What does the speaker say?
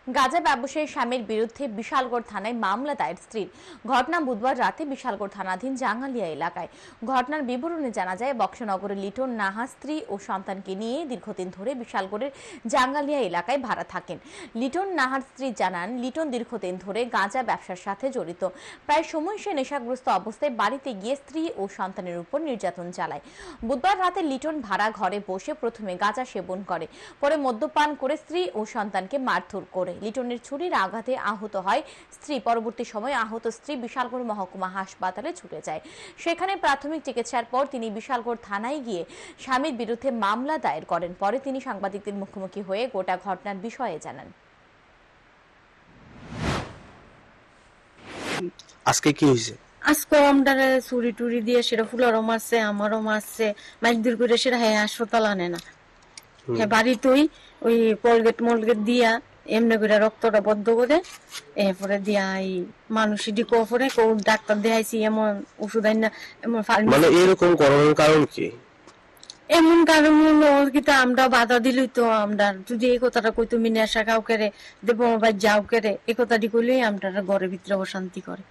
গাঁজা ব্যবসায়ী স্বামীর বিরুদ্ধে বিশালগড় থানায় মামলা দায়ের স্ত্রীর। ঘটনা বুধবার রাতে বিশালগড় থানাধীন জাঙ্গালিয়া এলাকায়। ঘটনার বিবরণে জানা যায়, বক্সনগরের লিটন নাহা স্ত্রী ও সন্তানকে নিয়ে দীর্ঘদিন ধরে বিশালগড়ের জাঙ্গালিয়া এলাকায় ভাড়া থাকেন। লিটন নাহার স্ত্রী জানান, লিটন দীর্ঘদিন ধরে গাঁজা ব্যবসার সাথে জড়িত। প্রায় সময় সে নেশাগ্রস্ত অবস্থায় বাড়িতে গিয়ে স্ত্রী ও সন্তানের উপর নির্যাতন চালায়। বুধবার রাতে লিটন ভাড়া ঘরে বসে প্রথমে গাঁজা সেবন করে, পরে মদ্যপান করে স্ত্রী ও সন্তানকে মারধর করে। লিটনের ছুরির আঘাতে আহত হয় স্ত্রী। পরবর্তী সময়ে আহত স্ত্রী বিশালগড় মহকুমা হাসপাতালে ছুটে যায়। সেখানে প্রাথমিক চিকিৎসার পর তিনি বিশালগড় থানায় গিয়ে স্বামীর বিরুদ্ধে মামলা দায়ের করেন। পরে তিনি সাংবাদিকদের মুখোমুখি হয়ে গোটা ঘটনার বিষয়ে জানান। আজকে কি হয়েছে? আজকে আমরা চুরি টুরি দিয়ে সেটা ফুলারও মারছে, আমারও মারছে, মাইকদুর করে সেটা হাসপাতাল আনে না। বাড়িতেই ওই কলগেট মলগেট দিয়া এমনি করে রক্তটা বদ্ধ করে এরপরে দিয়া এই মানুষই ডিকো পরে ডাক্তার দেখাইছি, এমন ওষুধ আইনা এমন মানে এরকম করানোর কারণ কি? এমন কারণ হলো কিন্তু আমরা বাধা দিলই তো, আমরা যদি এই কথাটা কই তুমি নেশা খাও কেড়ে দেবো বা যাও কেড়ে এই কথাটি কইলেই আমরা ঘরের ভিতরে অশান্তি করে।